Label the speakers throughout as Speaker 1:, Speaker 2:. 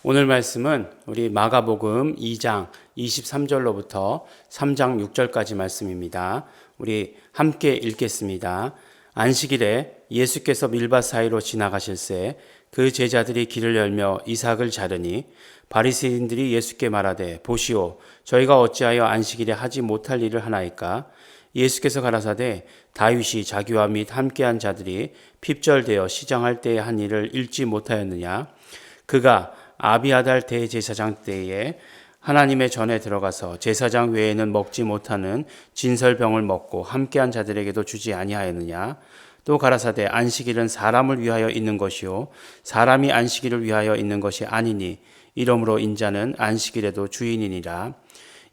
Speaker 1: 오늘 말씀은 우리 마가복음 2장 23절로부터 3장 6절까지 말씀입니다. 우리 함께 읽겠습니다. 안식일에 예수께서 밀밭 사이로 지나가실새 그 제자들이 길을 열며 이삭을 자르니 바리새인들이 예수께 말하되 보시오 저희가 어찌하여 안식일에 하지 못할 일을 하나이까. 예수께서 가라사대 다윗이 자기와 및 함께한 자들이 핍절되어 시장할 때에 한 일을 읽지 못하였느냐. 그가 아비아달 대제사장 때에 하나님의 전에 들어가서 제사장 외에는 먹지 못하는 진설병을 먹고 함께한 자들에게도 주지 아니하였느냐. 또 가라사대 안식일은 사람을 위하여 있는 것이요 사람이 안식일을 위하여 있는 것이 아니니 이러므로 인자는 안식일에도 주인이니라.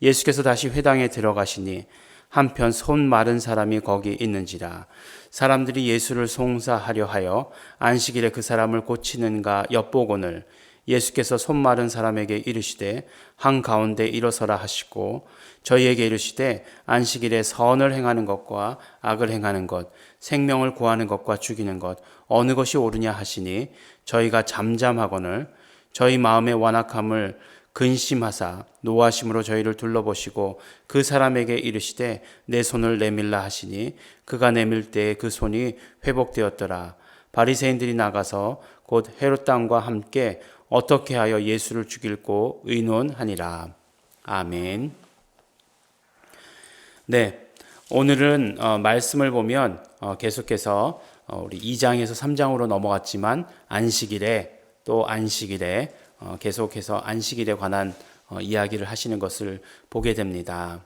Speaker 1: 예수께서 다시 회당에 들어가시니 한편 손 마른 사람이 거기 있는지라. 사람들이 예수를 송사하려 하여 안식일에 그 사람을 고치는가 엿보거늘 예수께서 손 마른 사람에게 이르시되 한가운데 일어서라 하시고 저희에게 이르시되 안식일에 선을 행하는 것과 악을 행하는 것 생명을 구하는 것과 죽이는 것 어느 것이 옳으냐 하시니 저희가 잠잠하거늘 저희 마음의 완악함을 근심하사 노하심으로 저희를 둘러보시고 그 사람에게 이르시되 내 손을 내밀라 하시니 그가 내밀 때에 그 손이 회복되었더라. 바리새인들이 나가서 곧 헤롯 땅과 함께 어떻게 하여 예수를 죽일고 의논하니라. 아멘. 네, 오늘은 말씀을 보면 계속해서 우리 2장에서 3장으로 넘어갔지만 안식일에 계속해서 안식일에 관한 이야기를 하시는 것을 보게 됩니다.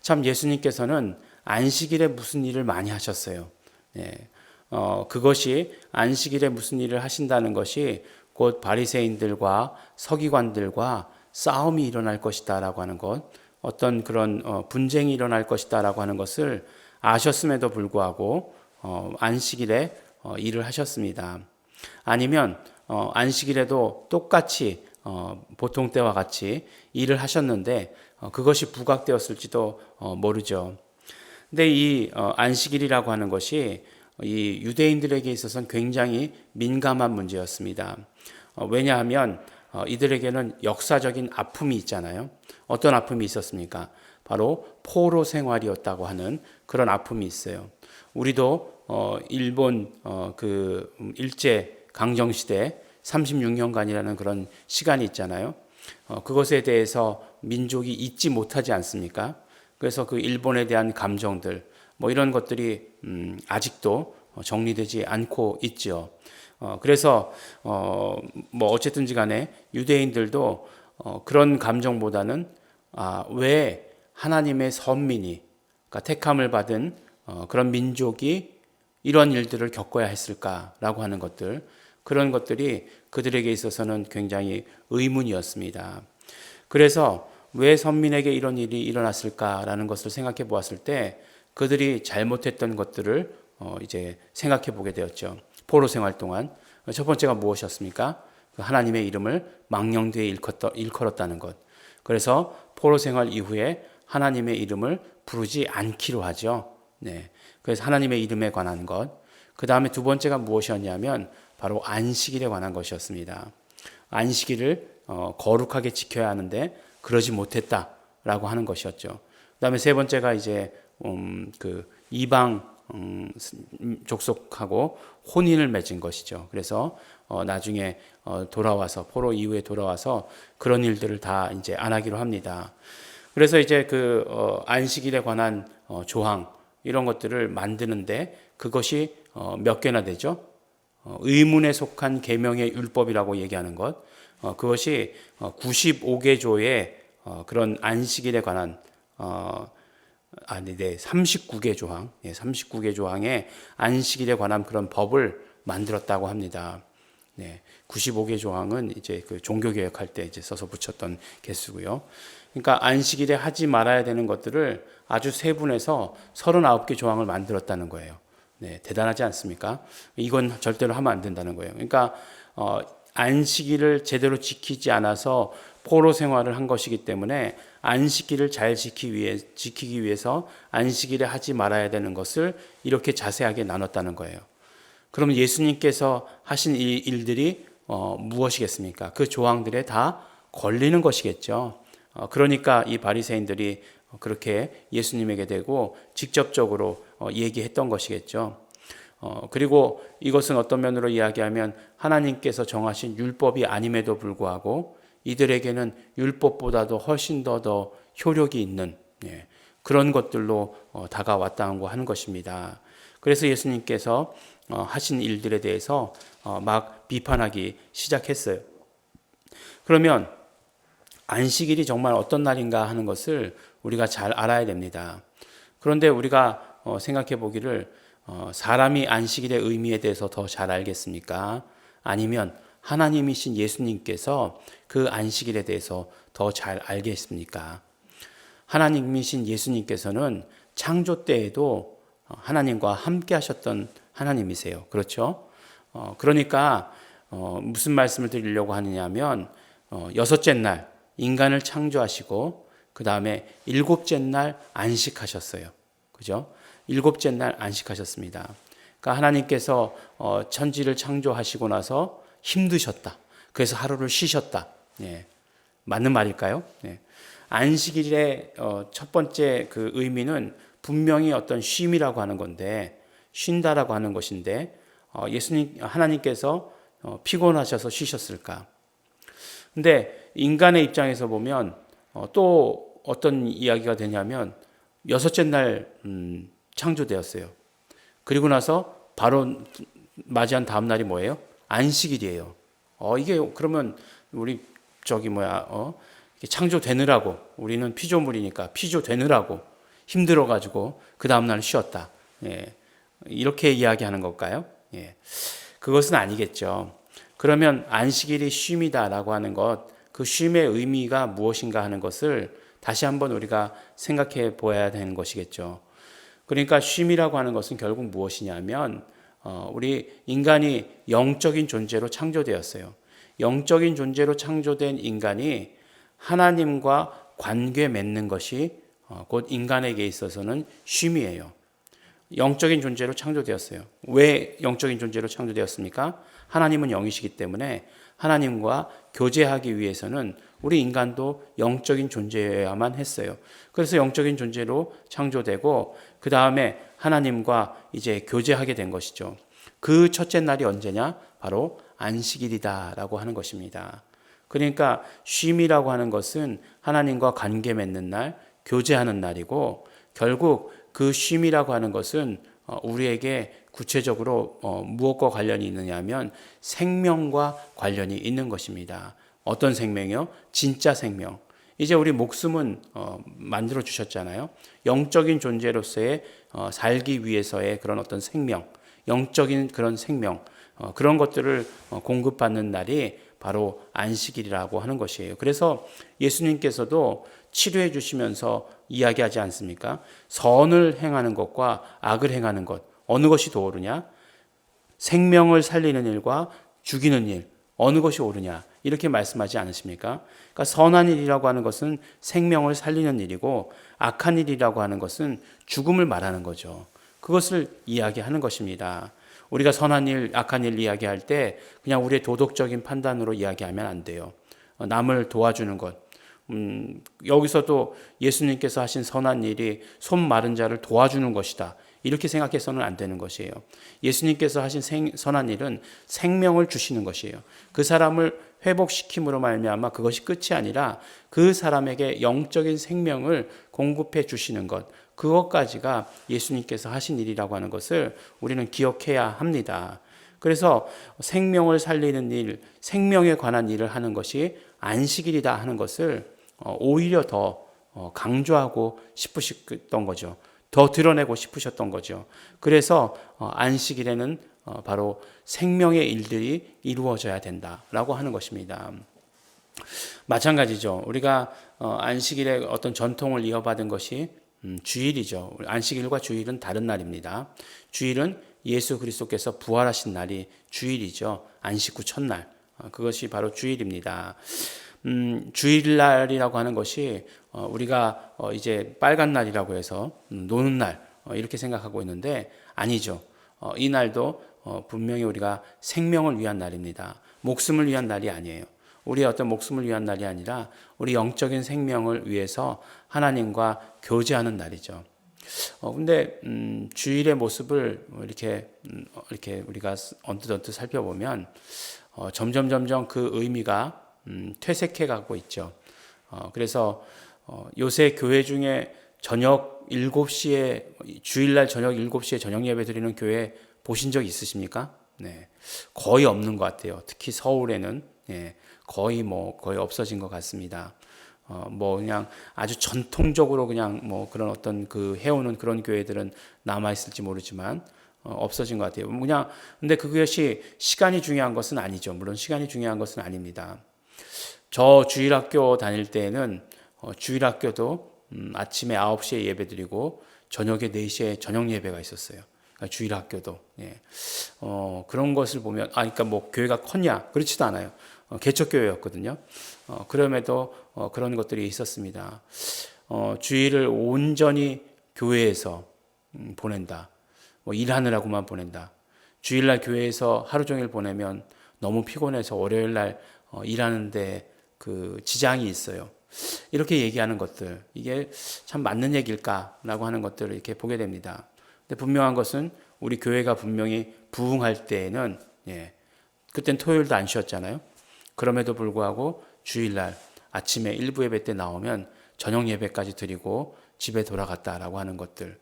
Speaker 1: 참 예수님께서는 안식일에 무슨 일을 많이 하셨어요. 네, 그것이 안식일에 무슨 일을 하신다는 것이 곧 바리새인들과 서기관들과 싸움이 일어날 것이다라고 하는 것, 어떤 그런 분쟁이 일어날 것이다라고 하는 것을 아셨음에도 불구하고 안식일에 일을 하셨습니다. 아니면 안식일에도 똑같이 보통 때와 같이 일을 하셨는데 그것이 부각되었을지도 모르죠. 근데 이 안식일이라고 하는 것이 이 유대인들에게 있어서는 굉장히 민감한 문제였습니다. 왜냐하면 이들에게는 역사적인 아픔이 있잖아요. 어떤 아픔이 있었습니까? 바로 포로 생활이었다고 하는 그런 아픔이 있어요. 우리도 일본 그 일제 강점 시대 36년간이라는 그런 시간이 있잖아요. 그것에 대해서 민족이 잊지 못하지 않습니까? 그래서 그 일본에 대한 감정들 뭐 이런 것들이 아직도 정리되지 않고 있죠. 그래서 뭐 어쨌든지 간에 유대인들도 그런 감정보다는 왜 하나님의 선민이 그러니까 택함을 받은 그런 민족이 이런 일들을 겪어야 했을까라고 하는 것들 그런 것들이 그들에게 있어서는 굉장히 의문이었습니다. 그래서 왜 선민에게 이런 일이 일어났을까라는 것을 생각해 보았을 때 그들이 잘못했던 것들을 이제 생각해 보게 되었죠. 포로 생활 동안 첫 번째가 무엇이었습니까? 하나님의 이름을 망령되이 일컬었다는 것. 그래서 포로 생활 이후에 하나님의 이름을 부르지 않기로 하죠. 네. 그래서 하나님의 이름에 관한 것. 그 다음에 두 번째가 무엇이었냐면 바로 안식일에 관한 것이었습니다. 안식일을 거룩하게 지켜야 하는데 그러지 못했다라고 하는 것이었죠. 그 다음에 세 번째가 이제 그 이방 족속하고 혼인을 맺은 것이죠. 그래서 나중에 돌아와서 포로 이후에 돌아와서 그런 일들을 다 이제 안 하기로 합니다. 그래서 이제 그 안식일에 관한 조항 이런 것들을 만드는데 그것이 몇 개나 되죠? 의문에 속한 계명의 율법이라고 얘기하는 것. 그것이 95개조의 그런 안식일에 관한 39개 조항, 39개 조항의 안식일에 관한 그런 법을 만들었다고 합니다. 95개 조항은 이제 그 종교개혁할 때 이제 써서 붙였던 개수고요. 그러니까 안식일에 하지 말아야 되는 것들을 아주 세분해서 39개 조항을 만들었다는 거예요. 대단하지 않습니까? 이건 절대로 하면 안 된다는 거예요. 그러니까 안식일을 제대로 지키지 않아서 포로 생활을 한 것이기 때문에 안식일을 잘 지키기 위해서 안식일에 하지 말아야 되는 것을 이렇게 자세하게 나눴다는 거예요. 그러면 예수님께서 하신 이 일들이 무엇이겠습니까? 그 조항들에 다 걸리는 것이겠죠. 그러니까 이 바리새인들이 그렇게 예수님에게 대고 직접적으로 얘기했던 것이겠죠. 그리고 이것은 어떤 면으로 이야기하면 하나님께서 정하신 율법이 아님에도 불구하고 이들에게는 율법보다도 훨씬 더 효력이 있는 그런 것들로 다가왔다고 하는 것입니다. 그래서 예수님께서 하신 일들에 대해서 막 비판하기 시작했어요. 그러면 안식일이 정말 어떤 날인가 하는 것을 우리가 잘 알아야 됩니다. 그런데 우리가 생각해 보기를 사람이 안식일의 의미에 대해서 더 잘 알겠습니까? 아니면 하나님이신 예수님께서 그 안식일에 대해서 더 잘 알겠습니까? 하나님이신 예수님께서는 창조 때에도 하나님과 함께 하셨던 하나님이세요. 그렇죠? 그러니까 무슨 말씀을 드리려고 하느냐면 여섯째 날 인간을 창조하시고 그 다음에 일곱째 날 안식하셨어요. 그죠? 일곱째 날 안식하셨습니다. 그러니까 하나님께서 천지를 창조하시고 나서 힘드셨다. 그래서 하루를 쉬셨다. 예. 맞는 말일까요? 예. 안식일의 첫 번째 그 의미는 분명히 어떤 쉼이라고 하는 건데, 쉰다라고 하는 것인데, 하나님께서 피곤하셔서 쉬셨을까? 근데 인간의 입장에서 보면 또 어떤 이야기가 되냐면 여섯째 날 창조되었어요. 그리고 나서 바로 맞이한 다음 날이 뭐예요? 안식일이에요. 이게 그러면 우리 창조되느라고 우리는 피조물이니까 피조되느라고 힘들어가지고 그 다음 날 쉬었다. 예. 이렇게 이야기하는 걸까요? 예. 그것은 아니겠죠. 그러면 안식일이 쉼이다라고 하는 것, 그 쉼의 의미가 무엇인가 하는 것을 다시 한번 우리가 생각해 보아야 되는 것이겠죠. 그러니까 쉼이라고 하는 것은 결국 무엇이냐면 우리 인간이 영적인 존재로 창조되었어요. 영적인 존재로 창조된 인간이 하나님과 관계 맺는 것이 곧 인간에게 있어서는 쉼이에요. 영적인 존재로 창조되었어요. 왜 영적인 존재로 창조되었습니까? 하나님은 영이시기 때문에 하나님과 교제하기 위해서는 우리 인간도 영적인 존재여야만 했어요. 그래서 영적인 존재로 창조되고 그 다음에 하나님과 이제 교제하게 된 것이죠. 그 첫째 날이 언제냐? 바로 안식일이다라고 하는 것입니다. 그러니까 쉼이라고 하는 것은 하나님과 관계 맺는 날, 교제하는 날이고 결국 그 쉼이라고 하는 것은 우리에게 구체적으로 무엇과 관련이 있느냐 하면 생명과 관련이 있는 것입니다. 어떤 생명이요? 진짜 생명. 이제 우리 목숨은 만들어 주셨잖아요. 영적인 존재로서의 살기 위해서의 그런 어떤 생명, 영적인 그런 생명, 그런 것들을 공급받는 날이 바로 안식일이라고 하는 것이에요. 그래서 예수님께서도 치료해 주시면서 이야기하지 않습니까? 선을 행하는 것과 악을 행하는 것, 어느 것이 더 옳으냐? 생명을 살리는 일과 죽이는 일, 어느 것이 옳으냐? 이렇게 말씀하지 않으십니까? 그러니까 선한 일이라고 하는 것은 생명을 살리는 일이고 악한 일이라고 하는 것은 죽음을 말하는 거죠. 그것을 이야기하는 것입니다. 우리가 선한 일, 악한 일 이야기할 때 그냥 우리의 도덕적인 판단으로 이야기하면 안 돼요. 남을 도와주는 것. 여기서도 예수님께서 하신 선한 일이 손 마른 자를 도와주는 것이다. 이렇게 생각해서는 안 되는 것이에요. 예수님께서 하신 선한 일은 생명을 주시는 것이에요. 그 사람을 회복시킴으로 말미암아 그것이 끝이 아니라 그 사람에게 영적인 생명을 공급해 주시는 것, 그것까지가 예수님께서 하신 일이라고 하는 것을 우리는 기억해야 합니다. 그래서 생명을 살리는 일, 생명에 관한 일을 하는 것이 안식일이다 하는 것을 오히려 더 강조하고 싶으셨던 거죠. 더 드러내고 싶으셨던 거죠. 그래서 안식일에는 바로 생명의 일들이 이루어져야 된다라고 하는 것입니다. 마찬가지죠. 우리가 안식일에 어떤 전통을 이어받은 것이 주일이죠. 안식일과 주일은 다른 날입니다. 주일은 예수 그리스도께서 부활하신 날이 주일이죠. 안식 후 첫날. 그것이 바로 주일입니다. 주일날이라고 하는 것이 우리가 이제 빨간 날이라고 해서 노는 날 이렇게 생각하고 있는데 아니죠. 이 날도 분명히 우리가 생명을 위한 날입니다. 목숨을 위한 날이 아니에요. 우리의 어떤 목숨을 위한 날이 아니라 우리 영적인 생명을 위해서 하나님과 교제하는 날이죠. 근데 주일의 모습을 이렇게 우리가 언뜻 살펴보면 점점 그 의미가 퇴색해 가고 있죠. 그래서 요새 교회 중에 저녁 7시에 주일날 저녁 7시에 저녁 예배 드리는 교회 보신 적 있으십니까? 네. 거의 없는 것 같아요. 특히 서울에는 거의 없어진 것 같습니다. 그냥 아주 전통적으로 그냥 그런 어떤 그 해오는 그런 교회들은 남아 있을지 모르지만 없어진 것 같아요. 근데 그것이 시간이 중요한 것은 아니죠. 물론 시간이 중요한 것은 아닙니다. 저 주일학교 다닐 때에는 주일학교도 아침에 9시에 예배 드리고 저녁에 4시에 저녁 예배가 있었어요. 그러니까 주일학교도. 그런 것을 보면 그러니까 교회가 컸냐? 그렇지도 않아요. 개척교회였거든요. 그럼에도 그런 것들이 있었습니다. 주일을 온전히 교회에서 보낸다. 일하느라고만 보낸다. 주일날 교회에서 하루 종일 보내면 너무 피곤해서 월요일날 일하는데 그 지장이 있어요. 이렇게 얘기하는 것들, 이게 참 맞는 얘기일까라고 하는 것들을 이렇게 보게 됩니다. 근데 분명한 것은 우리 교회가 분명히 부흥할 때에는 그땐 토요일도 안 쉬었잖아요. 그럼에도 불구하고 주일날 아침에 일부 예배 때 나오면 저녁 예배까지 드리고 집에 돌아갔다라고 하는 것들,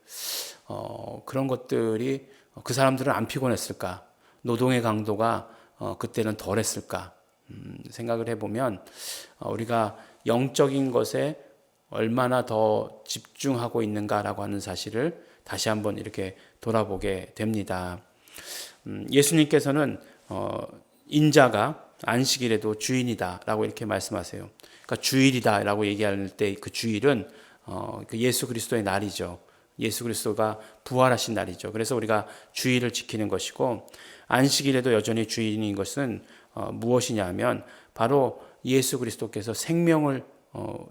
Speaker 1: 그런 것들이 그 사람들은 안 피곤했을까? 노동의 강도가 그때는 덜했을까? 생각을 해보면 우리가 영적인 것에 얼마나 더 집중하고 있는가라고 하는 사실을 다시 한번 이렇게 돌아보게 됩니다. 예수님께서는 인자가 안식일에도 주인이다라고 이렇게 말씀하세요. 그러니까 주일이다라고 얘기할 때 그 주일은 그 예수 그리스도의 날이죠. 예수 그리스도가 부활하신 날이죠. 그래서 우리가 주일을 지키는 것이고, 안식일에도 여전히 주인인 것은 무엇이냐면 바로 예수 그리스도께서 생명을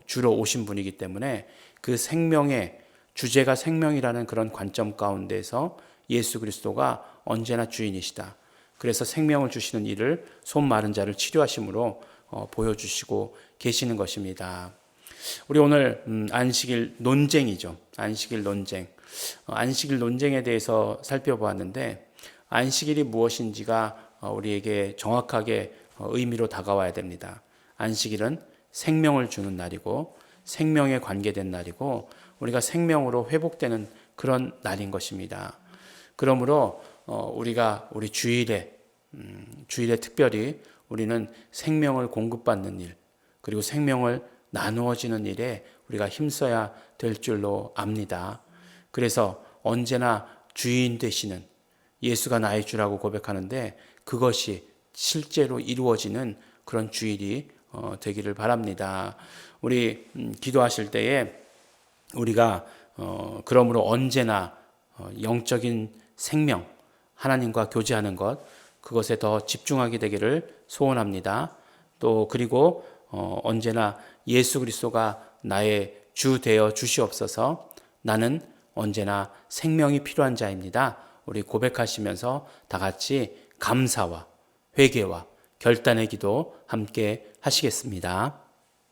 Speaker 1: 주러 오신 분이기 때문에 그 생명의 주제가 생명이라는 그런 관점 가운데서 예수 그리스도가 언제나 주인이시다. 그래서 생명을 주시는 일을 손 마른 자를 치료하심으로 보여주시고 계시는 것입니다. 우리 오늘 안식일 논쟁이죠. 안식일 논쟁. 안식일 논쟁에 대해서 살펴보았는데, 안식일이 무엇인지가 우리에게 정확하게 의미로 다가와야 됩니다. 안식일은 생명을 주는 날이고 생명에 관계된 날이고 우리가 생명으로 회복되는 그런 날인 것입니다. 그러므로 우리가 우리 주일에 특별히 우리는 생명을 공급받는 일, 그리고 생명을 나누어지는 일에 우리가 힘써야 될 줄로 압니다. 그래서 언제나 주인 되시는 예수가 나의 주라고 고백하는데 그것이 실제로 이루어지는 그런 주일이 되기를 바랍니다. 우리 기도하실 때에 우리가 그러므로 언제나 영적인 생명, 하나님과 교제하는 것, 그것에 더 집중하게 되기를 소원합니다. 또 그리고 언제나 예수 그리스도가 나의 주 되어 주시옵소서. 나는 언제나 생명이 필요한 자입니다. 우리 고백하시면서 다 같이 감사와 회개와 결단의 기도 함께 하시겠습니다.